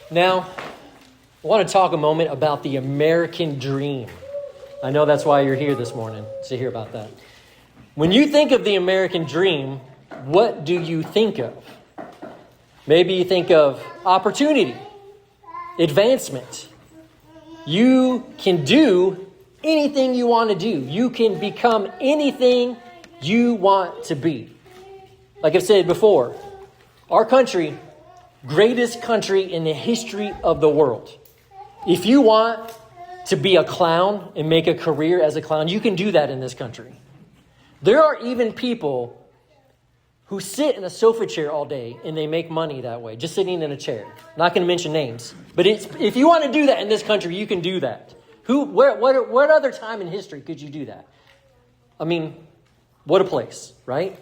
Now, I want to talk a moment about the American dream. I know that's why you're here this morning, to hear about that. When you think of the American dream, what do you think of? Maybe you think of opportunity, advancement. You can do anything you want to do. You can become anything you want to be. Like I've said before, our country, greatest country in the history of the world. If you want to be a clown and make a career as a clown, you can do that in this country. There are even people who sit in a sofa chair all day and they make money that way, just sitting in a chair. Not going to mention names, but if you want to do that in this country, you can do that. What other time in history could you do that? I mean, what a place, right?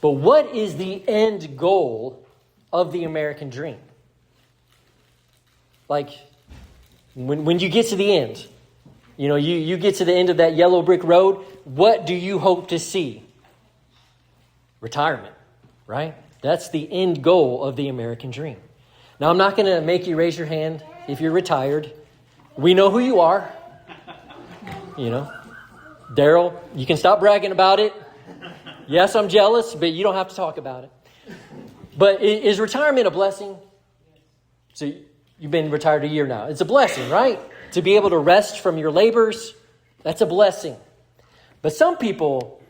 But what is the end goal of the American dream? Like, when you get to the end, you get to the end of that yellow brick road, what do you hope to see? Retirement, right? That's the end goal of the American dream. Now, I'm not going to make you raise your hand if you're retired. We know who you are. Daryl, you can stop bragging about it. Yes, I'm jealous, but you don't have to talk about it. But is retirement a blessing? So you've been retired a year now. It's a blessing, right? To be able to rest from your labors, that's a blessing. But some people,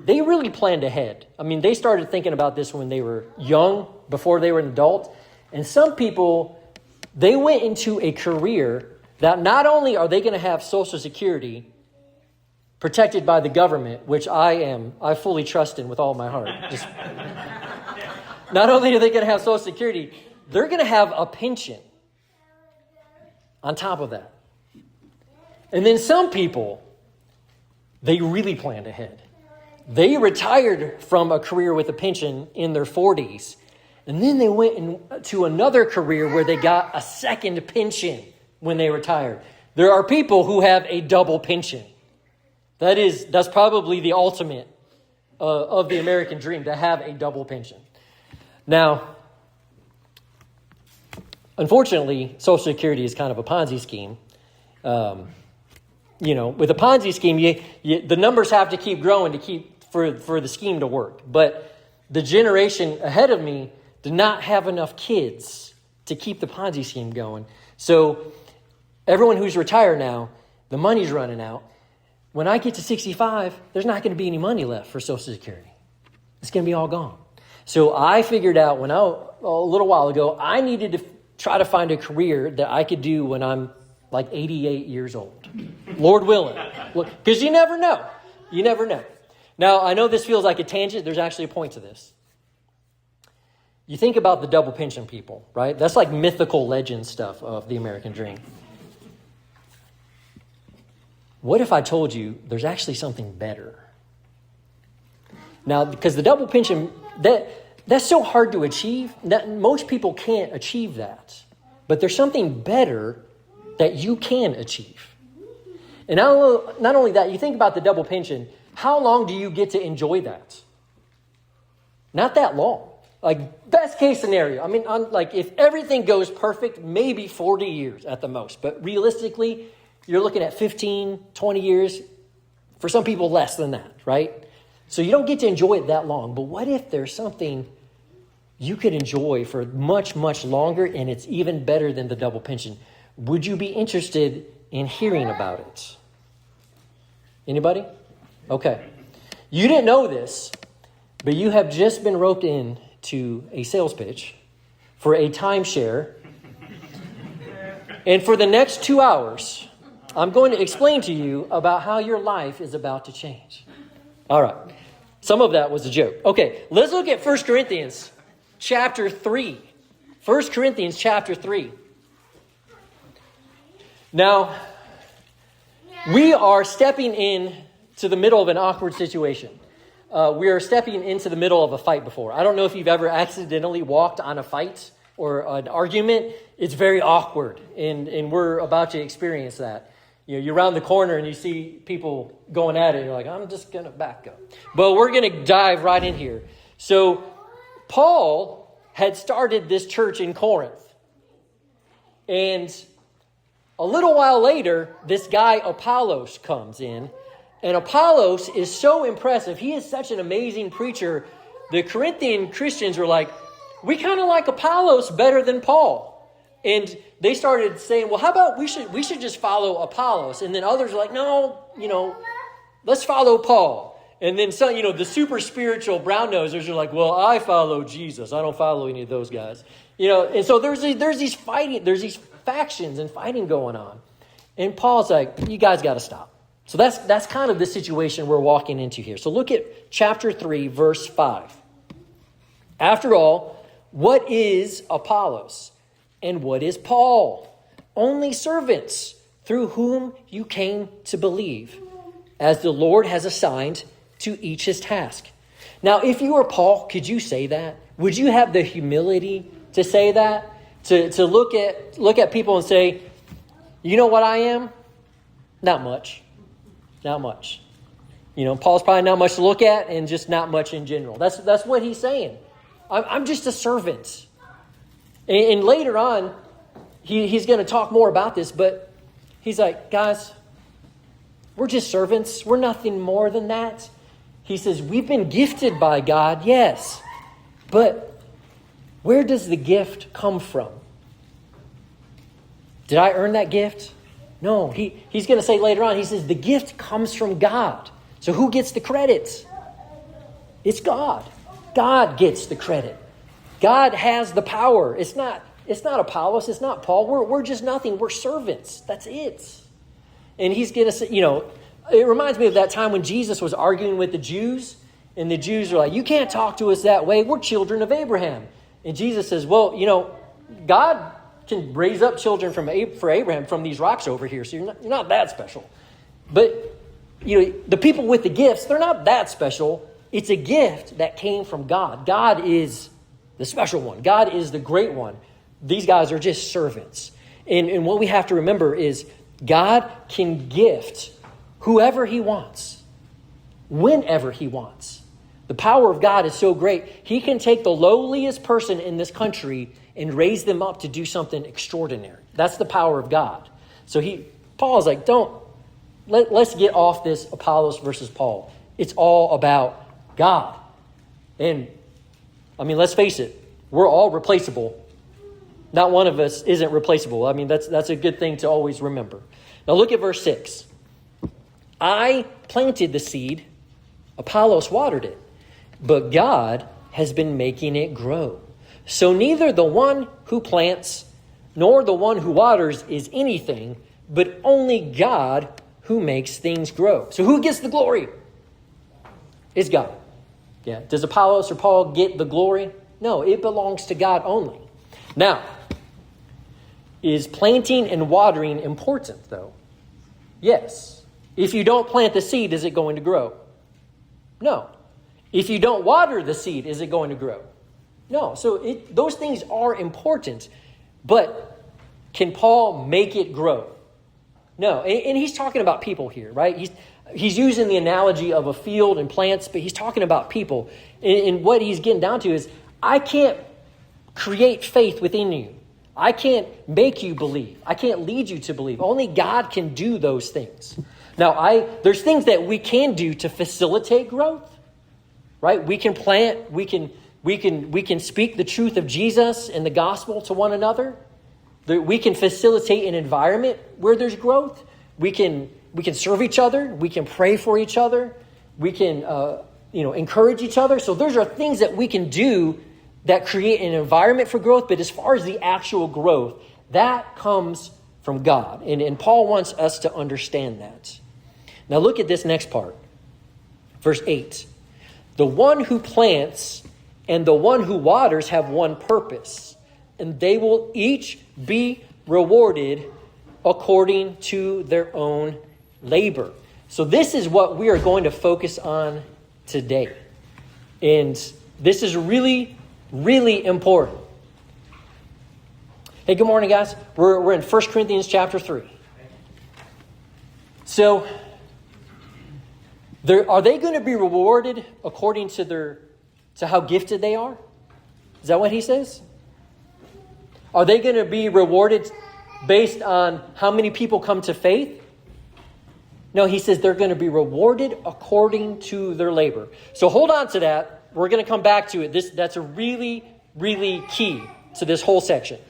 they really planned ahead. I mean, they started thinking about this when they were young, before they were an adult. And some people, they went into a career that not only are they going to have Social Security protected by the government, which I fully trust in with all my heart. Not only are they going to have Social Security, they're going to have a pension on top of that. And then some people, they really planned ahead. They retired from a career with a pension in their 40s. And then they went into another career where they got a second pension when they retired. There are people who have a double pension. That's probably the ultimate of the American dream, to have a double pension. Now, unfortunately, Social Security is kind of a Ponzi scheme. With a Ponzi scheme, the numbers have to keep growing for the scheme to work. But the generation ahead of me did not have enough kids to keep the Ponzi scheme going. So everyone who's retired now, the money's running out. When I get to 65, there's not going to be any money left for Social Security. It's going to be all gone. So I figured out a little while ago, I needed to try to find a career that I could do when I'm like 88 years old. Lord willing. Because you never know. You never know. Now, I know this feels like a tangent. There's actually a point to this. You think about the double pension people, right? That's like mythical legend stuff of the American dream. What if I told you there's actually something better? Now, because the double pension, that's so hard to achieve, that most people can't achieve that. But there's something better that you can achieve. And not only that, you think about the double pension, how long do you get to enjoy that? Not that long. Like, best case scenario. I mean, if everything goes perfect, maybe 40 years at the most. But realistically, you're looking at 15, 20 years. For some people, less than that, right? So you don't get to enjoy it that long. But what if there's something you could enjoy for much, much longer, and it's even better than the double pension? Would you be interested in hearing about it? Anybody? Okay. You didn't know this, but you have just been roped in to a sales pitch for a timeshare. And for the next 2 hours, I'm going to explain to you about how your life is about to change. All right. Some of that was a joke. Okay, let's look at 1 Corinthians chapter 3. 1 Corinthians chapter 3. Now, we are stepping in to the middle of an awkward situation. We are stepping into the middle of a fight before. I don't know if you've ever accidentally walked on a fight or an argument. It's very awkward, and we're about to experience that. You're around the corner and you see people going at it, and you're like, I'm just going to back up. But we're going to dive right in here. So Paul had started this church in Corinth. And a little while later, this guy Apollos comes in. And Apollos is so impressive. He is such an amazing preacher. The Corinthian Christians were like, we kind of like Apollos better than Paul. And they started saying, well, how about we should just follow Apollos? And then others were like, no, let's follow Paul. And then some, the super spiritual brown nosers are like, well, I follow Jesus. I don't follow any of those guys. And so there's these factions and fighting going on. And Paul's like, you guys got to stop. So that's kind of the situation we're walking into here. So look at chapter 3, verse 5. After all, what is Apollos? And what is Paul? Only servants through whom you came to believe, as the Lord has assigned to each his task. Now, if you were Paul, could you say that? Would you have the humility to say that? To look at people and say, you know what I am? Not much. Not much. Paul's probably not much to look at and just not much in general. That's what he's saying. I'm just a servant. And later on, he's going to talk more about this, but he's like, guys, we're just servants. We're nothing more than that. He says, we've been gifted by God, yes. But where does the gift come from? Did I earn that gift? No. He's going to say later on, he says, the gift comes from God. So who gets the credit? It's God. God gets the credit. God has the power. It's not Apollos. It's not Paul. We're just nothing. We're servants. That's it. And he's going to say, it reminds me of that time when Jesus was arguing with the Jews. And the Jews are like, you can't talk to us that way. We're children of Abraham. And Jesus says, well, God can raise up children for Abraham from these rocks over here. So you're not that special. But, the people with the gifts, they're not that special. It's a gift that came from God. God is the special one. God is the great one. These guys are just servants. And what we have to remember is God can gift whoever he wants, whenever he wants. The power of God is so great. He can take the lowliest person in this country and raise them up to do something extraordinary. That's the power of God. So Paul's like, let's get off this Apollos versus Paul. It's all about God. And let's face it, we're all replaceable. Not one of us isn't replaceable. That's a good thing to always remember. Now look at verse 6. I planted the seed, Apollos watered it, but God has been making it grow. So neither the one who plants nor the one who waters is anything, but only God who makes things grow. So who gets the glory? It's God. Yeah. Does Apollos or Paul get the glory? No, it belongs to God only. Now, is planting and watering important, though? Yes. If you don't plant the seed, is it going to grow? No. If you don't water the seed, is it going to grow? No. So those things are important. But can Paul make it grow? No. And he's talking about people here, right? He's using the analogy of a field and plants, but he's talking about people. And what he's getting down to is, I can't create faith within you. I can't make you believe. I can't lead you to believe. Only God can do those things. Now, there's things that we can do to facilitate growth, right? We can plant. We can speak the truth of Jesus and the gospel to one another. We can facilitate an environment where there's growth. We can serve each other. We can pray for each other. We can encourage each other. So those are things that we can do that create an environment for growth. But as far as the actual growth, that comes from God. And Paul wants us to understand that. Now look at this next part. Verse 8. The one who plants and the one who waters have one purpose, and they will each be rewarded according to their own labor. So this is what we are going to focus on today. And this is really, really important. Hey, good morning, guys. We're in 1 Corinthians chapter 3. So, are they going to be rewarded according to how gifted they are? Is that what he says? Are they going to be rewarded based on how many people come to faith. No, he says they're going to be rewarded according to their labor. So hold on to that. We're going to come back to it. That's a really, really key to this whole section.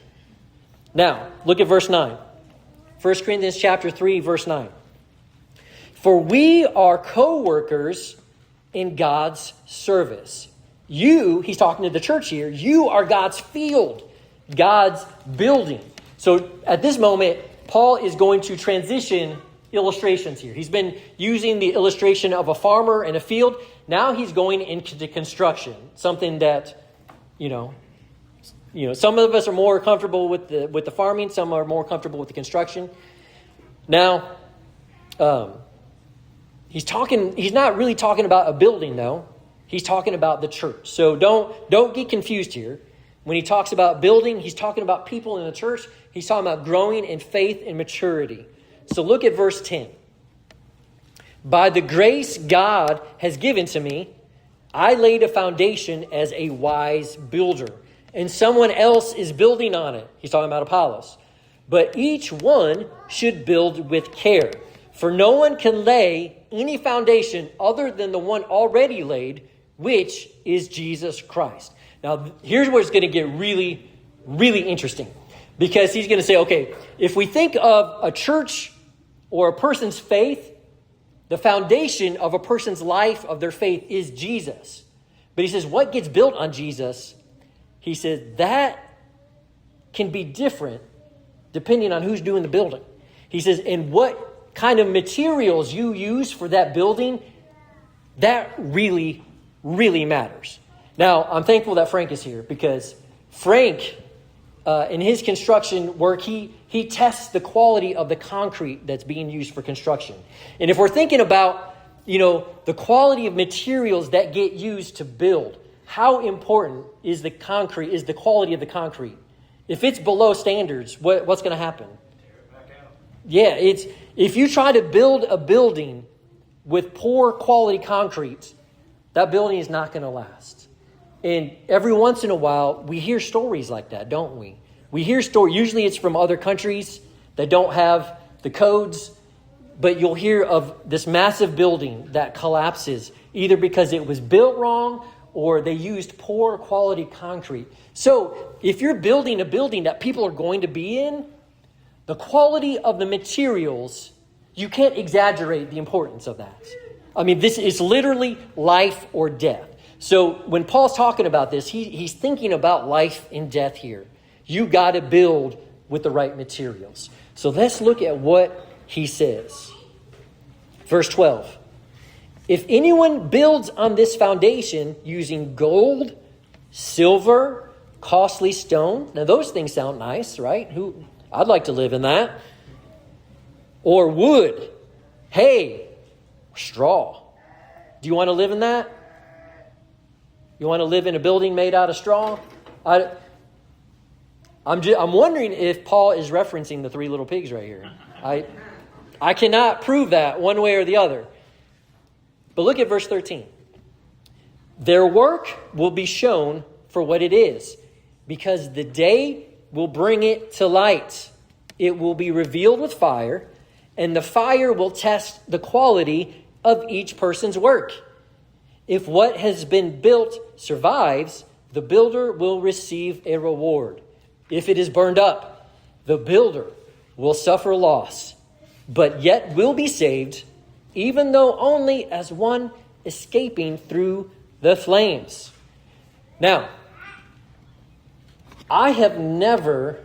Now, look at verse 9. 1 Corinthians chapter 3, verse 9. For we are co-workers in God's service. You, he's talking to the church here, you are God's field, God's building. So at this moment, Paul is going to transition illustrations here. He's been using the illustration of a farmer and a field. Now he's going into construction, something that, some of us are more comfortable with the farming, some are more comfortable with the construction. Now, he's not really talking about a building, though. He's talking about the church. So don't get confused here. When he talks about building, he's talking about people in the church. He's talking about growing in faith and maturity. So look at verse 10. By the grace God has given to me, I laid a foundation as a wise builder, and someone else is building on it. He's talking about Apollos. But each one should build with care, for no one can lay any foundation other than the one already laid, which is Jesus Christ. Now, here's where it's going to get really, really interesting, because he's going to say, okay, if we think of a church or a person's faith, the foundation of a person's life, of their faith, is Jesus. But he says, what gets built on Jesus? He says that can be different depending on who's doing the building. He says, and what kind of materials you use for that building, that really, really matters. Now, I'm thankful that Frank is here, because Frank, in his construction work, he tests the quality of the concrete that's being used for construction. And if we're thinking about, the quality of materials that get used to build, how important is the quality of the concrete? If it's below standards, what's going to happen? Tear it back out. Yeah, if you try to build a building with poor quality concrete, that building is not going to last. And every once in a while, we hear stories like that, don't we? We hear stories. Usually it's from other countries that don't have the codes, but you'll hear of this massive building that collapses, either because it was built wrong or they used poor quality concrete. So if you're building a building that people are going to be in, the quality of the materials, you can't exaggerate the importance of that. I mean, this is literally life or death. So when Paul's talking about this, he's thinking about life and death here. You got to build with the right materials. So let's look at what he says. Verse 12. If anyone builds on this foundation using gold, silver, costly stone. Now those things sound nice, right? I'd like to live in that. Or wood, hay, straw. Do you want to live in that? You want to live in a building made out of straw? I'm wondering if Paul is referencing the three little pigs right here. I cannot prove that one way or the other. But look at verse 13. Their work will be shown for what it is, because the day will bring it to light. It will be revealed with fire, and the fire will test the quality of each person's work. If what has been built survives, the builder will receive a reward. If it is burned up, the builder will suffer loss, but yet will be saved, even though only as one escaping through the flames. Now, I have never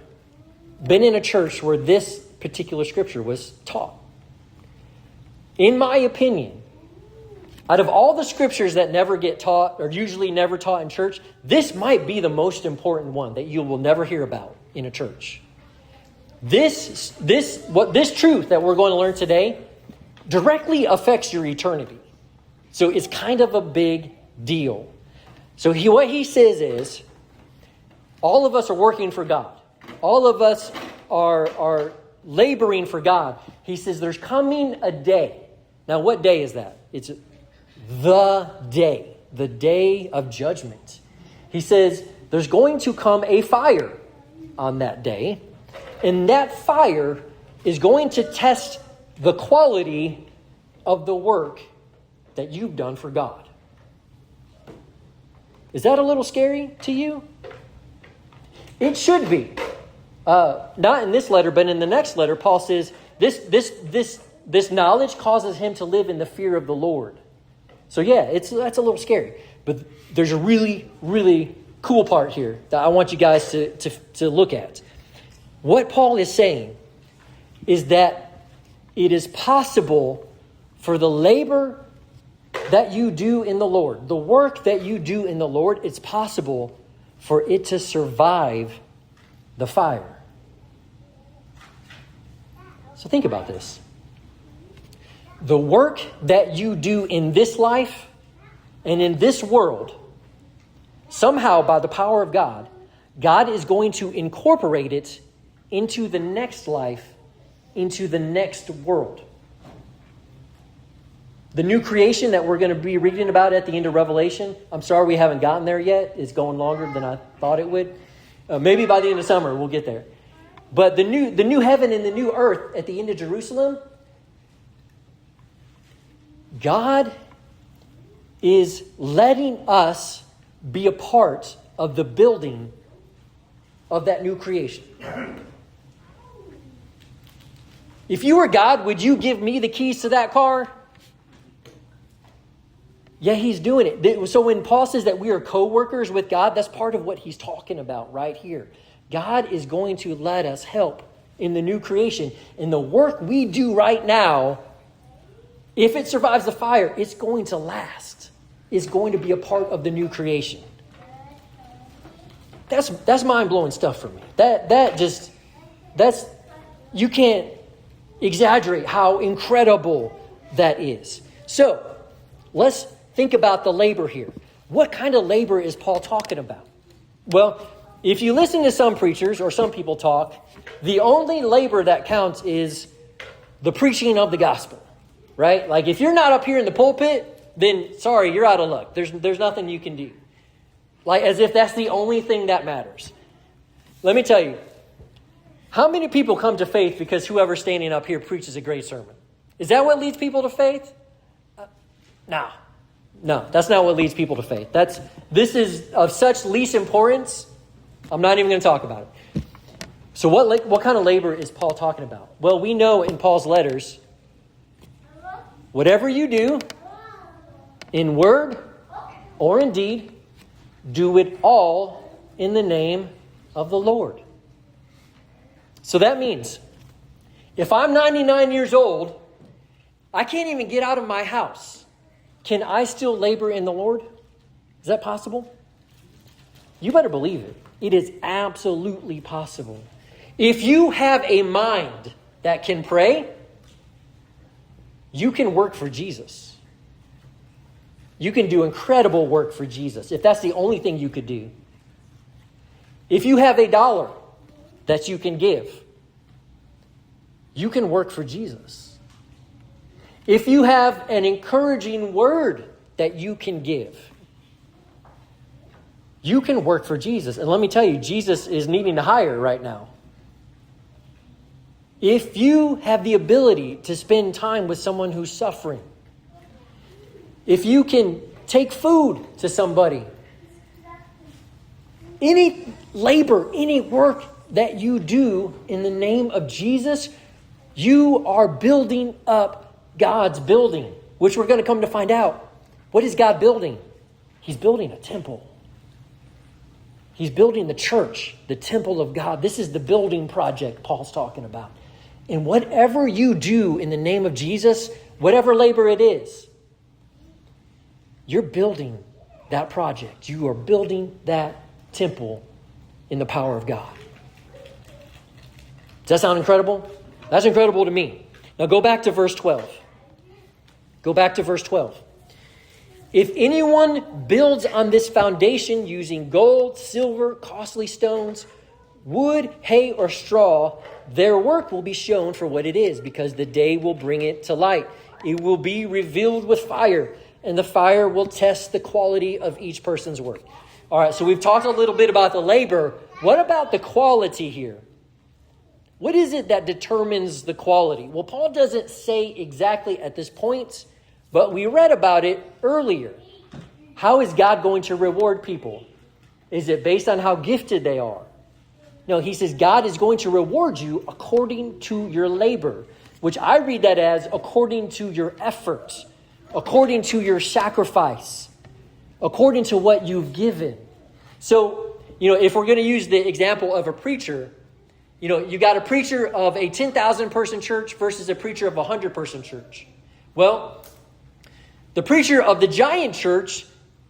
been in a church where this particular scripture was taught. In my opinion, out of all the scriptures that never get taught, or usually never taught in church, this might be the most important one that you will never hear about in a church. This truth that we're going to learn today directly affects your eternity. So it's kind of a big deal. So what he says is, all of us are working for God. All of us are laboring for God. He says there's coming a day. Now, what day is that? It's the day of judgment. He says there's going to come a fire on that day, And that fire is going to test the quality of the work that you've done for God. Is that a little scary to you? It should be. Not in this letter, but in the next letter, Paul says this knowledge causes him to live in the fear of the Lord. So yeah, that's a little scary. But there's a really, really cool part here that I want you guys to look at. What Paul is saying is that it is possible for the labor that you do in the Lord, the work that you do in the Lord, it's possible for it to survive the fire. So think about this. The work that you do in this life and in this world, somehow by the power of God, God is going to incorporate it into the next life, into the next world. The new creation that we're going to be reading about at the end of Revelation, I'm sorry we haven't gotten there yet. It's going longer than I thought it would. Maybe by the end of summer we'll get there. But the new heaven and the new earth at the end of Jerusalem, God is letting us be a part of the building of that new creation. If you were God, would you give me the keys to that car? Yeah, he's doing it. So when Paul says that we are co-workers with God, that's part of what he's talking about right here. God is going to let us help in the new creation. And the work we do right now, if it survives the fire, it's going to last. It's going to be a part of the new creation. That's mind-blowing stuff for me. That's you can't exaggerate how incredible that is. So, let's think about the labor here. What kind of labor is Paul talking about? Well, if you listen to some preachers or some people talk, the only labor that counts is the preaching of the gospel, right? Like if you're not up here in the pulpit, then sorry, you're out of luck. There's nothing you can do. Like as if that's the only thing that matters. Let me tell you, how many people come to faith because whoever's standing up here preaches a great sermon? Is that what leads people to faith? No, that's not what leads people to faith. This is of such least importance, I'm not even going to talk about it. So what kind of labor is Paul talking about? Well, we know in Paul's letters, whatever you do, in word or in deed, do it all in the name of the Lord. So that means, if I'm 99 years old, I can't even get out of my house. Can I still labor in the Lord? Is that possible? You better believe it. It is absolutely possible. If you have a mind that can pray, you can work for Jesus. You can do incredible work for Jesus if that's the only thing you could do. If you have $1 that you can give, you can work for Jesus. If you have an encouraging word that you can give, you can work for Jesus. And let me tell you, Jesus is needing to hire right now. If you have the ability to spend time with someone who's suffering, if you can take food to somebody, any labor, any work that you do in the name of Jesus, you are building up God's building, which we're going to come to find out. What is God building? He's building a temple. He's building the church, the temple of God. This is the building project Paul's talking about. And whatever you do in the name of Jesus, whatever labor it is, you're building that project. You are building that temple in the power of God. Does that sound incredible? That's incredible to me. Now go back to verse 12. Go back to verse 12. If anyone builds on this foundation using gold, silver, costly stones, wood, hay, or straw, their work will be shown for what it is, because the day will bring it to light. It will be revealed with fire, and the fire will test the quality of each person's work. All right, so we've talked a little bit about the labor. What about the quality here? What is it that determines the quality? Well, Paul doesn't say exactly at this point, but we read about it earlier. How is God going to reward people? Is it based on how gifted they are? No, he says God is going to reward you according to your labor, which I read that as according to your effort, according to your sacrifice, according to what you've given. So, if we're going to use the example of a preacher, you got a preacher of a 10,000 person church versus a preacher of a 100 person church. Well, the preacher of the giant church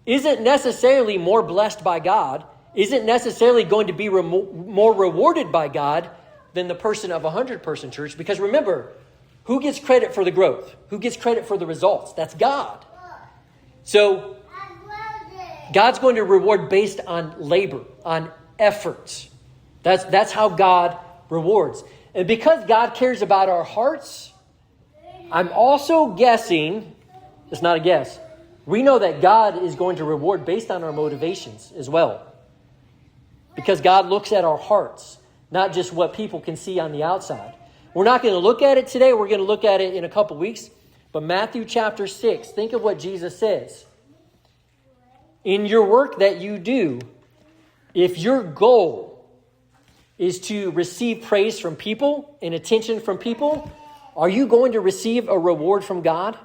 isn't necessarily more blessed by God, isn't necessarily going to be more rewarded by God than the person of a 100 person church. Because remember, who gets credit for the growth? Who gets credit for the results? That's God. So God's going to reward based on labor, on efforts. That's how God rewards. And because God cares about our hearts, I'm also guessing, it's not a guess, we know that God is going to reward based on our motivations as well. Because God looks at our hearts, not just what people can see on the outside. We're not going to look at it today. We're going to look at it in a couple weeks. But Matthew chapter 6, think of what Jesus says. In your work that you do, if your goal is to receive praise from people and attention from people, are you going to receive a reward from God?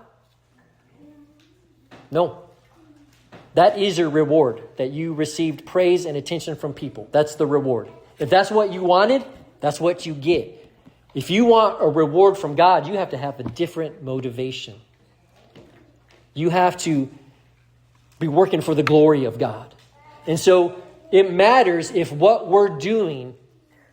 No. That is your reward, that you received praise and attention from people. That's the reward. If that's what you wanted, that's what you get. If you want a reward from God, you have to have a different motivation. You have to be working for the glory of God. And so it matters if what we're doing,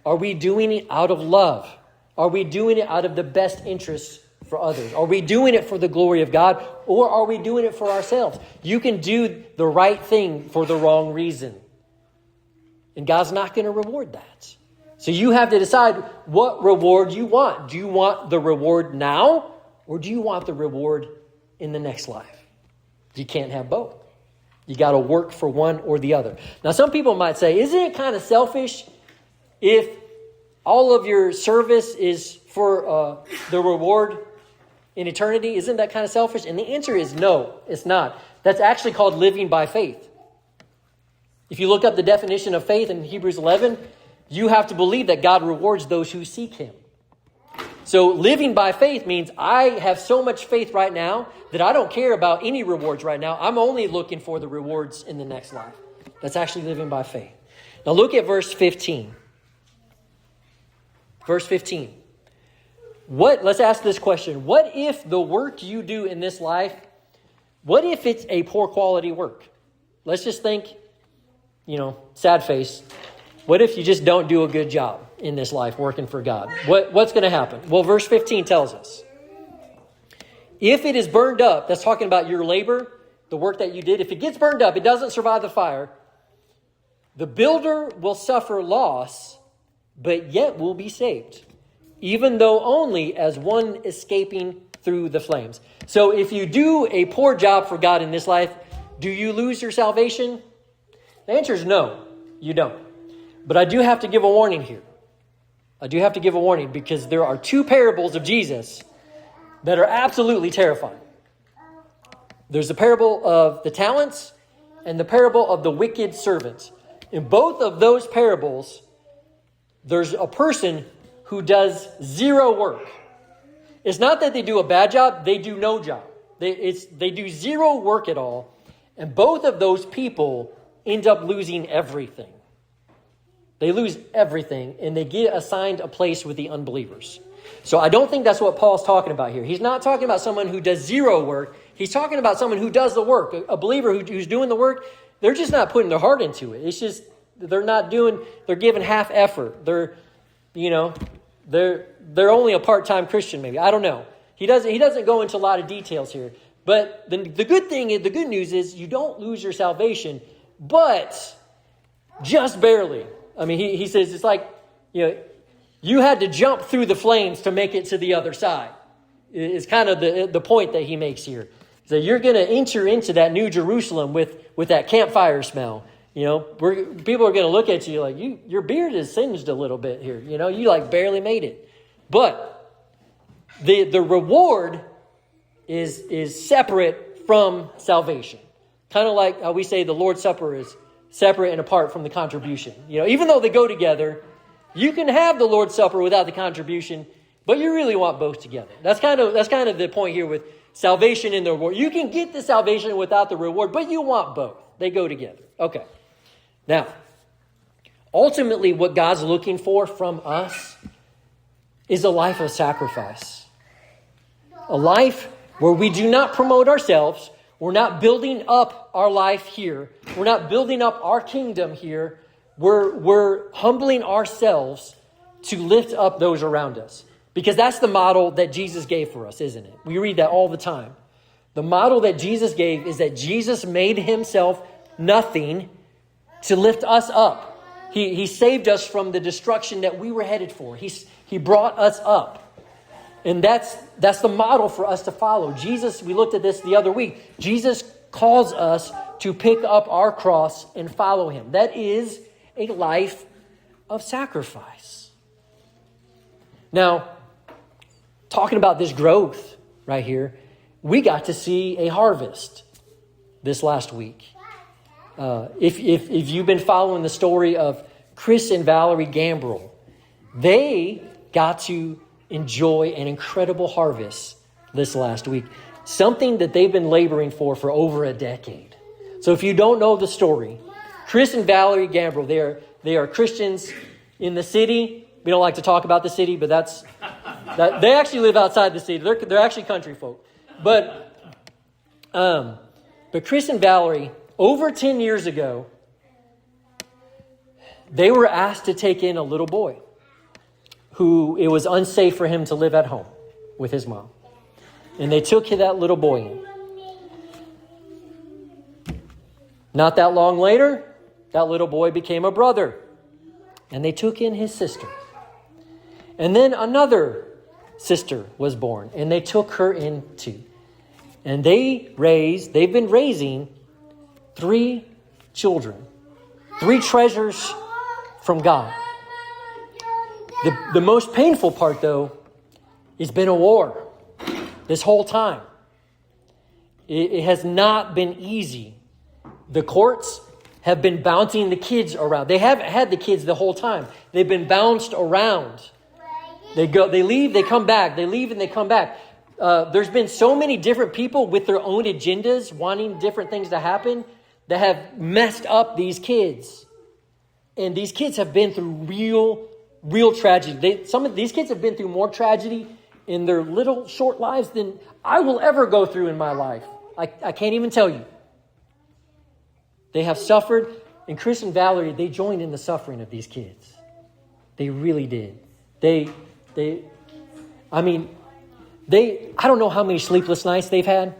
are we doing it out of love? Are we doing it out of the best interests for others? Are we doing it for the glory of God, or are we doing it for ourselves? You can do the right thing for the wrong reason, and God's not going to reward that. So you have to decide what reward you want. Do you want the reward now, or do you want the reward in the next life? You can't have both. You got to work for one or the other. Now, some people might say, isn't it kind of selfish if all of your service is for the reward in eternity? Isn't that kind of selfish? And the answer is no, it's not. That's actually called living by faith. If you look up the definition of faith in Hebrews 11, you have to believe that God rewards those who seek him. So living by faith means I have so much faith right now that I don't care about any rewards right now. I'm only looking for the rewards in the next life. That's actually living by faith. Now look at verse 15. Verse 15. Let's ask this question. What if the work you do in this life, what if it's a poor quality work? Let's just think, sad face. What if you just don't do a good job in this life working for God? What's going to happen? Well, verse 15 tells us. If it is burned up, that's talking about your labor, the work that you did. If it gets burned up, it doesn't survive the fire. The builder will suffer loss, but yet will be saved, even though only as one escaping through the flames. So if you do a poor job for God in this life, do you lose your salvation? The answer is no, you don't. But I do have to give a warning here. I do have to give a warning because there are two parables of Jesus that are absolutely terrifying. There's the parable of the talents and the parable of the wicked servant. In both of those parables, there's a person who does zero work. It's not that they do a bad job, they do no job. They do zero work at all. And both of those people end up losing everything. They lose everything, and they get assigned a place with the unbelievers. So I don't think that's what Paul's talking about here. He's not talking about someone who does zero work. He's talking about someone who does the work. A believer who's doing the work, they're just not putting their heart into it. It's just, they're giving half effort. They're only a part-time Christian maybe. I don't know. He doesn't go into a lot of details here. But the good news is you don't lose your salvation, but just barely. I mean, he says it's like, you had to jump through the flames to make it to the other side. It's kind of the point that he makes here. So you're going to enter into that new Jerusalem with that campfire smell. People are going to look at you like, your beard is singed a little bit here. You like barely made it. But the reward is separate from salvation. Kind of like how we say the Lord's Supper is separate and apart from the contribution. Even though they go together, you can have the Lord's Supper without the contribution, but you really want both together. That's kind of the point here with salvation and the reward. You can get the salvation without the reward, but you want both. They go together. Okay. Now, ultimately what God's looking for from us is a life of sacrifice. A life where we do not promote ourselves. We're not building up our life here. We're not building up our kingdom here. We're humbling ourselves to lift up those around us. Because that's the model that Jesus gave for us, isn't it? We read that all the time. The model that Jesus gave is that Jesus made himself nothing to lift us up. He saved us from the destruction that we were headed for. He brought us up. And that's the model for us to follow. Jesus, we looked at this the other week. Jesus calls us to pick up our cross and follow him. That is a life of sacrifice. Now, talking about this growth right here, we got to see a harvest this last week. If you've been following the story of Chris and Valerie Gambrill, they got to enjoy an incredible harvest this last week. Something that they've been laboring for over a decade. So if you don't know the story, Chris and Valerie Gambrill, they are Christians in the city. We don't like to talk about the city, but they actually live outside the city. They're actually country folk. But Chris and Valerie, over 10 years ago, they were asked to take in a little boy who it was unsafe for him to live at home with his mom. And they took that little boy in. Not that long later, that little boy became a brother. And they took in his sister. And then another sister was born. And they took her in too. And they've been raising 3 children. 3 treasures from God. The most painful part, though, has been a war this whole time. It has not been easy. The courts have been bouncing the kids around. They haven't had the kids the whole time. They've been bounced around. They leave, they come back. They leave and they come back. There's been so many different people with their own agendas wanting different things to happen that have messed up these kids. And these kids have been through real tragedy. Some of these kids have been through more tragedy in their little short lives than I will ever go through in my life. I can't even tell you. They have suffered, and Chris and Valerie, they joined in the suffering of these kids. They really did. I don't know how many sleepless nights they've had.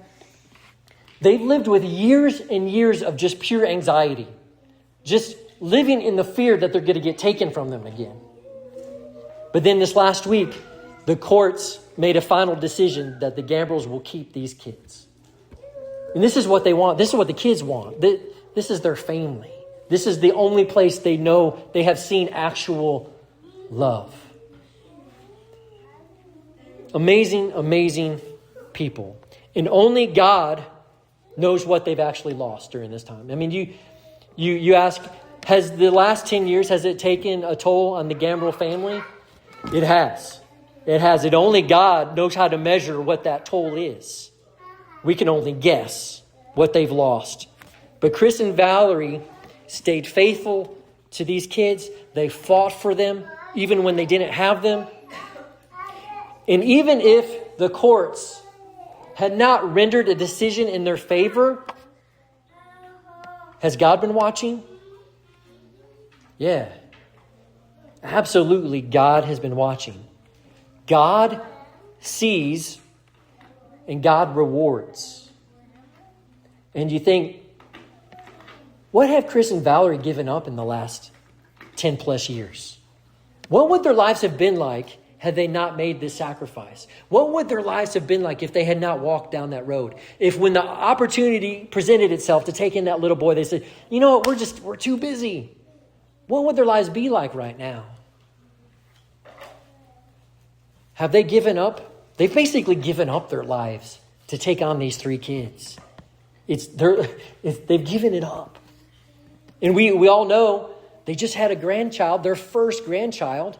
They've lived with years and years of just pure anxiety. Just living in the fear that they're going to get taken from them again. But then this last week, the courts made a final decision that the Gambrills will keep these kids. And this is what they want. This is what the kids want. This is their family. This is the only place they know they have seen actual love. Amazing, amazing people. And only God knows what they've actually lost during this time. I mean, you ask, has the last 10 years, has it taken a toll on the Gambrill family? It has. It has. Only God knows how to measure what that toll is. We can only guess what they've lost. But Chris and Valerie stayed faithful to these kids. They fought for them, even when they didn't have them. And even if the courts had not rendered a decision in their favor, has God been watching? Yeah. Absolutely, God has been watching. God sees and God rewards. And you think, what have Chris and Valerie given up in the last 10 plus years? What would their lives have been like had they not made this sacrifice? What would their lives have been like if they had not walked down that road? If when the opportunity presented itself to take in that little boy, they said, you know what, we're too busy. What would their lives be like right now? Have they given up? They've basically given up their lives to take on these 3 kids. They've given it up. And we all know they just had a grandchild, their first grandchild.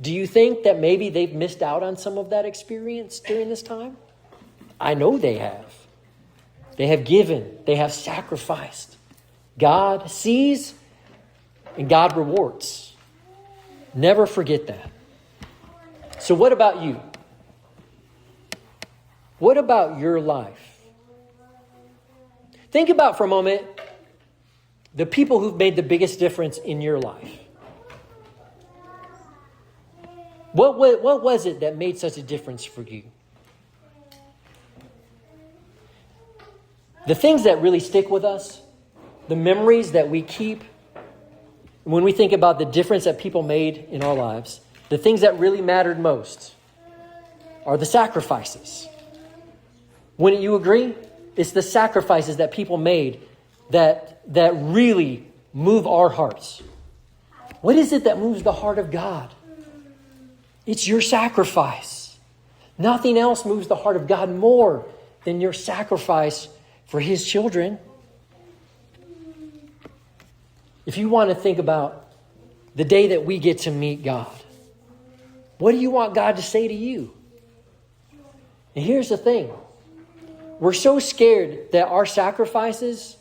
Do you think that maybe they've missed out on some of that experience during this time? I know they have. They have given. They have sacrificed. God sees and God rewards. Never forget that. So what about you? What about your life? Think about for a moment the people who've made the biggest difference in your life. What was it that made such a difference for you? The things that really stick with us, the memories that we keep, when we think about the difference that people made in our lives, the things that really mattered most are the sacrifices. Wouldn't you agree? It's the sacrifices that people made that really move our hearts. What is it that moves the heart of God? It's your sacrifice. Nothing else moves the heart of God more than your sacrifice for His children. If you want to think about the day that we get to meet God, what do you want God to say to you? And here's the thing. We're so scared that our sacrifices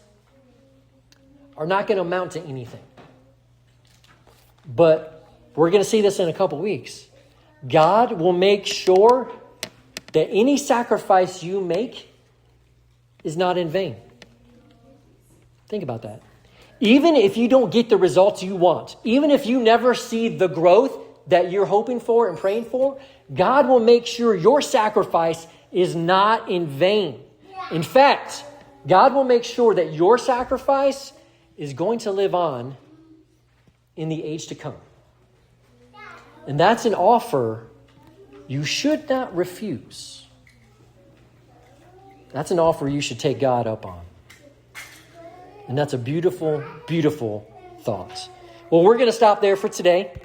are not going to amount to anything. But we're going to see this in a couple weeks. God will make sure that any sacrifice you make is not in vain. Think about that. Even if you don't get the results you want, even if you never see the growth that you're hoping for and praying for, God will make sure your sacrifice is not in vain. In fact, God will make sure that your sacrifice is going to live on in the age to come. And that's an offer you should not refuse. That's an offer you should take God up on. And that's a beautiful, beautiful thought. Well, we're going to stop there for today.